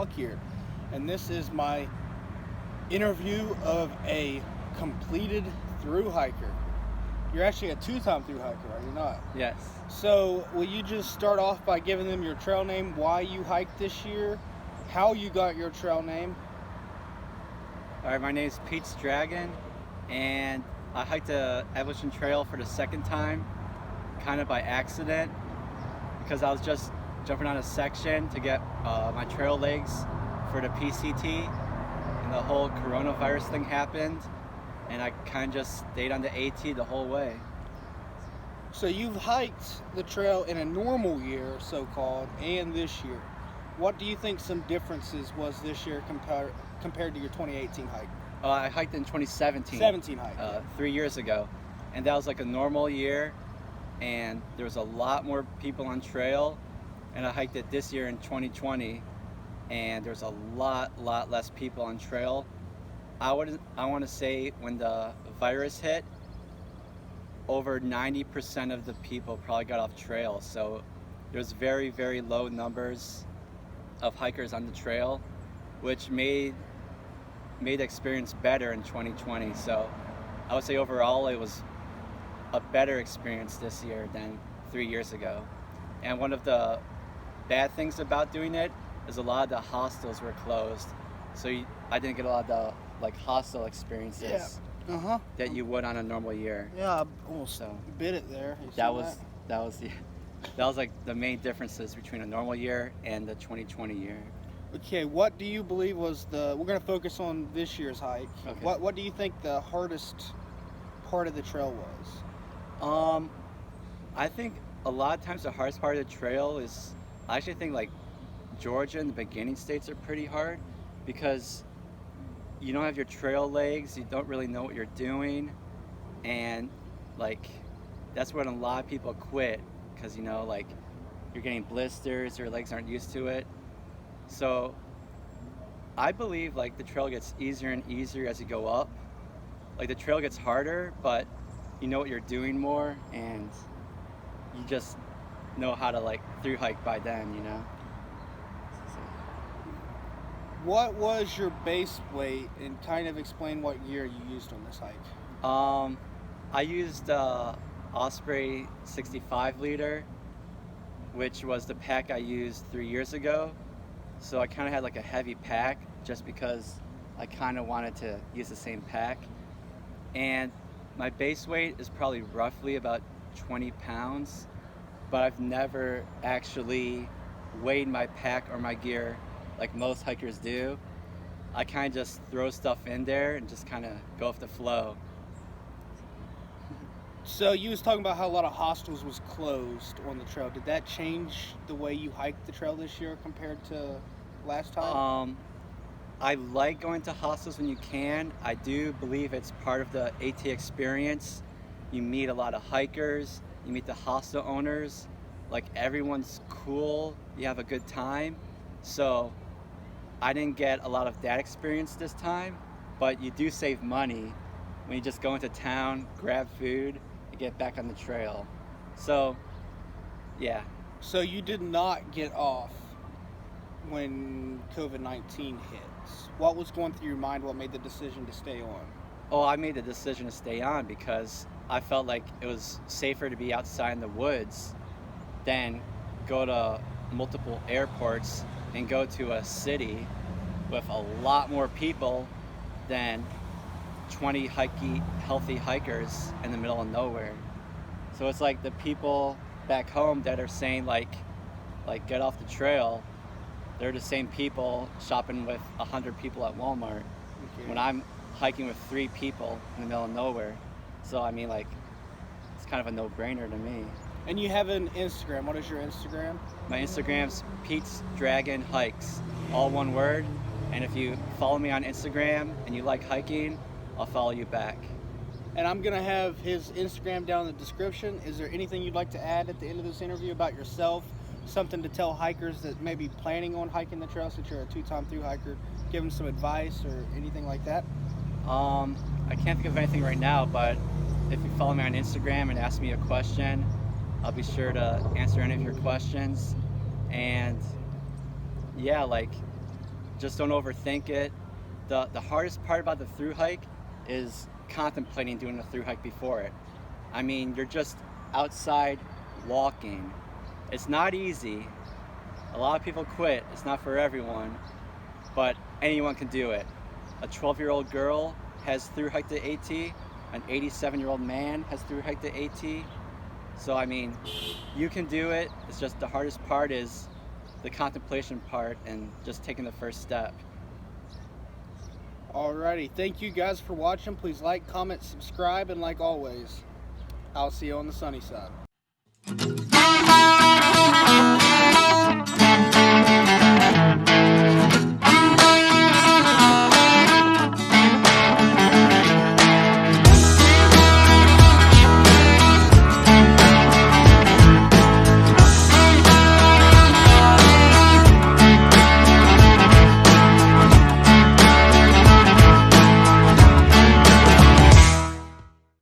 vlog here, and this is my interview of a completed through hiker. You're actually a two-time through hiker, are you not? Yes. So will you just start off by giving them your trail name, why you hiked this year, how you got your trail name? All right, my name is Petesdragon, and I hiked the Appalachian Trail for the second time, kind of by accident, because I was just jumping on a section to get my trail legs for the PCT, and the whole coronavirus thing happened, and I kind of just stayed on the AT the whole way. So you've hiked the trail in a normal year, so-called, and this year. What do you think some differences was this year compared to your 2018 hike? I hiked in 2017. 17 hike. 3 years ago, and that was like a normal year, and there was a lot more people on trail. And I hiked it this year in 2020, and there's a lot less people on trail. I want to say when the virus hit, over 90% of the people probably got off trail. So there's very low numbers of hikers on the trail, which made the experience better in 2020. So I would say overall it was a better experience this year than 3 years ago. And one of the bad things about doing it is a lot of the hostels were closed, so I didn't get a lot of the hostel experiences that you would on a normal year. Yeah, I almost bit it there. That was like the main differences between a normal year and the 2020 year. Okay, what do you believe was we're going to focus on this year's hike. Okay. What do you think the hardest part of the trail was? I think a lot of times the hardest part of the trail is, I actually think like Georgia and the beginning states are pretty hard, because you don't have your trail legs, you don't really know what you're doing, and like that's when a lot of people quit, because you're getting blisters, your legs aren't used to it. So I believe the trail gets easier and easier as you go up. Like the trail gets harder, but you know what you're doing more, and you just know how to through hike by then, What was your base weight, and kind of explain what gear you used on this hike? I used Osprey 65 liter, which was the pack I used 3 years ago. So I kind of had a heavy pack just because I kind of wanted to use the same pack. And my base weight is probably roughly about 20 pounds, but I've never actually weighed my pack or my gear like most hikers do. I kind of just throw stuff in there and just kind of go off the flow. So you was talking about how a lot of hostels was closed on the trail. Did that change the way you hiked the trail this year compared to last time? I like going to hostels when you can. I do believe it's part of the AT experience. You meet a lot of hikers, you meet the hostel owners, everyone's cool, you have a good time. So I didn't get a lot of that experience this time, but you do save money when you just go into town, grab food, and get back on the trail. So, yeah. So you did not get off when COVID-19 hit. What was going through your mind? What made the decision to stay on? Oh, I made the decision to stay on because I felt like it was safer to be outside in the woods than go to multiple airports and go to a city with a lot more people than 20 healthy hikers in the middle of nowhere. So it's like the people back home that are saying get off the trail, they're the same people shopping with 100 people at Walmart. Okay. When I'm hiking with 3 people in the middle of nowhere. So I mean it's kind of a no-brainer to me. And you have an Instagram. What is your Instagram? My Instagram's Petesdragon Hikes, all one word. And if you follow me on Instagram and you like hiking, I'll follow you back. And I'm going to have his Instagram down in the description. Is there anything you'd like to add at the end of this interview about yourself? Something to tell hikers that may be planning on hiking the trail, since you're a 2-time through hiker? Give them some advice or anything like that? I can't think of anything right now, but if you follow me on Instagram and ask me a question, I'll be sure to answer any of your questions. And yeah, just don't overthink it. The hardest part about the thru hike is contemplating doing a thru hike before it. I mean, you're just outside walking. It's not easy. A lot of people quit. It's not for everyone, but anyone can do it. A 12-year-old girl has thru hiked the AT. An 87-year-old man has thru hiked the AT. So I mean, you can do it. It's just the hardest part is the contemplation part and just taking the first step. Alrighty, thank you guys for watching. Please like, comment, subscribe, and like always, I'll see you on the sunny side.